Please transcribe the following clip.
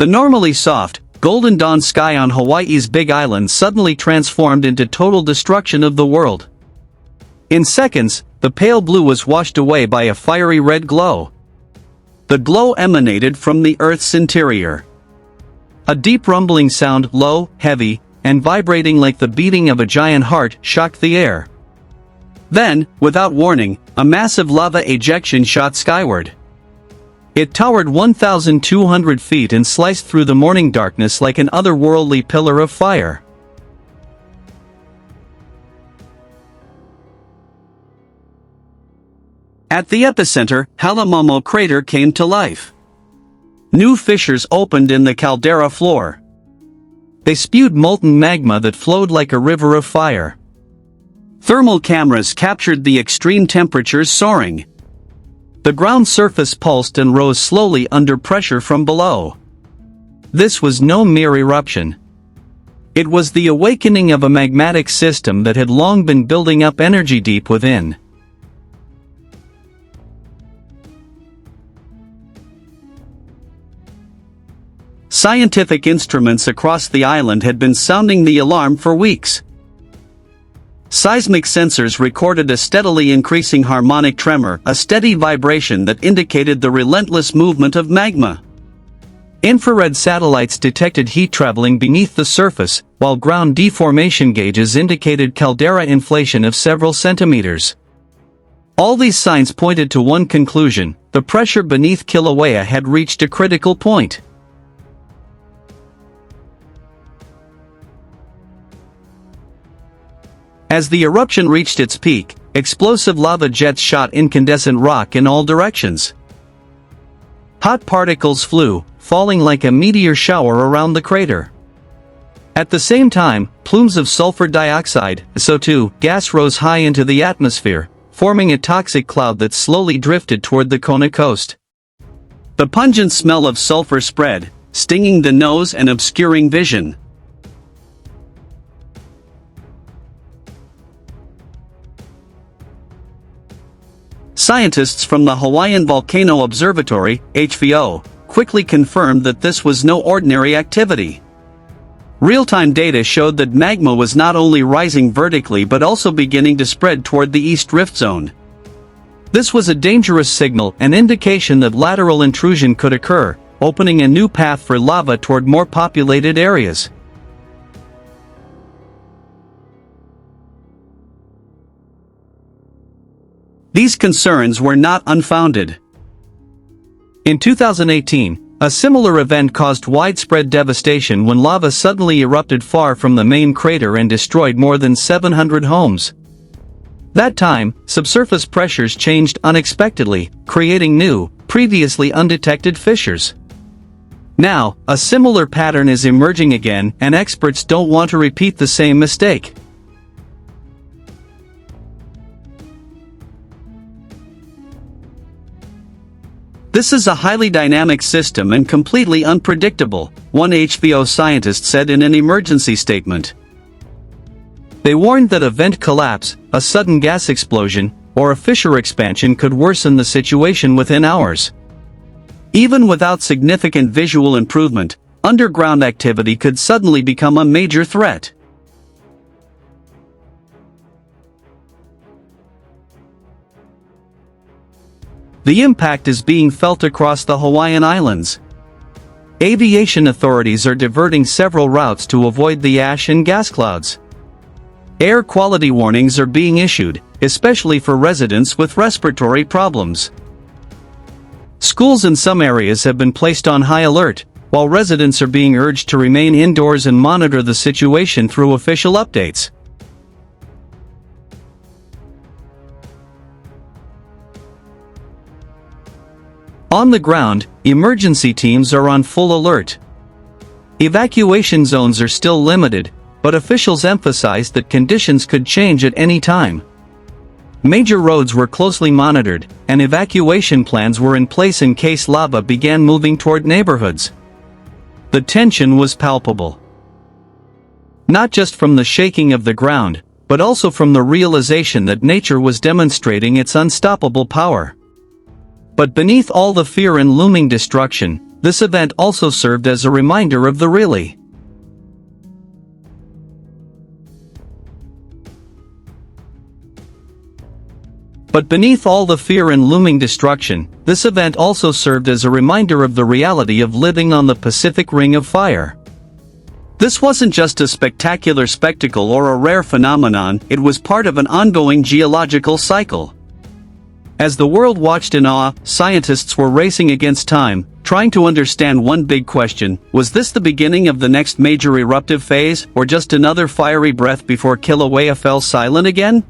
The normally soft, golden dawn sky on Hawaii's Big Island suddenly transformed into total destruction of the world. In seconds, the pale blue was washed away by a fiery red glow. The glow emanated from the Earth's interior. A deep rumbling sound, low, heavy, and vibrating like the beating of a giant heart, shocked the air. Then, without warning, a massive lava ejection shot skyward. It towered 1,200 feet and sliced through the morning darkness like an otherworldly pillar of fire. At the epicenter, Halemaʻumaʻu Crater came to life. New fissures opened in the caldera floor. They spewed molten magma that flowed like a river of fire. Thermal cameras captured the extreme temperatures soaring. The ground surface pulsed and rose slowly under pressure from below. This was no mere eruption. It was the awakening of a magmatic system that had long been building up energy deep within. Scientific instruments across the island had been sounding the alarm for weeks. Seismic sensors recorded a steadily increasing harmonic tremor, a steady vibration that indicated the relentless movement of magma. Infrared satellites detected heat traveling beneath the surface, while ground deformation gauges indicated caldera inflation of several centimeters. All these signs pointed to one conclusion: the pressure beneath Kilauea had reached a critical point. As the eruption reached its peak, explosive lava jets shot incandescent rock in all directions. Hot particles flew, falling like a meteor shower around the crater. At the same time, plumes of sulfur dioxide, SO2, gas rose high into the atmosphere, forming a toxic cloud that slowly drifted toward the Kona coast. The pungent smell of sulfur spread, stinging the nose and obscuring vision. Scientists from the Hawaiian Volcano Observatory, HVO, quickly confirmed that this was no ordinary activity. Real-time data showed that magma was not only rising vertically but also beginning to spread toward the East Rift Zone. This was a dangerous signal, an indication that lateral intrusion could occur, opening a new path for lava toward more populated areas. These concerns were not unfounded. In 2018, a similar event caused widespread devastation when lava suddenly erupted far from the main crater and destroyed more than 700 homes. That time, subsurface pressures changed unexpectedly, creating new, previously undetected fissures. Now, a similar pattern is emerging again, and experts don't want to repeat the same mistake. This is a highly dynamic system and completely unpredictable, one HVO scientist said in an emergency statement. They warned that a vent collapse, a sudden gas explosion, or a fissure expansion could worsen the situation within hours. Even without significant visual improvement, underground activity could suddenly become a major threat. The impact is being felt across the Hawaiian Islands. Aviation authorities are diverting several routes to avoid the ash and gas clouds. Air quality warnings are being issued, especially for residents with respiratory problems. Schools in some areas have been placed on high alert, while residents are being urged to remain indoors and monitor the situation through official updates. On the ground, emergency teams are on full alert. Evacuation zones are still limited, but officials emphasize that conditions could change at any time. Major roads were closely monitored, and evacuation plans were in place in case lava began moving toward neighborhoods. The tension was palpable. Not just from the shaking of the ground, but also from the realization that nature was demonstrating its unstoppable power. But beneath all the fear and looming destruction, this event also served as a reminder of the really. But beneath all the fear and looming destruction, this event also served as a reminder of the reality of living on the Pacific Ring of Fire. This wasn't just a spectacular spectacle or a rare phenomenon, it was part of an ongoing geological cycle. As the world watched in awe, scientists were racing against time, trying to understand one big question: was this the beginning of the next major eruptive phase, or just another fiery breath before Kilauea fell silent again?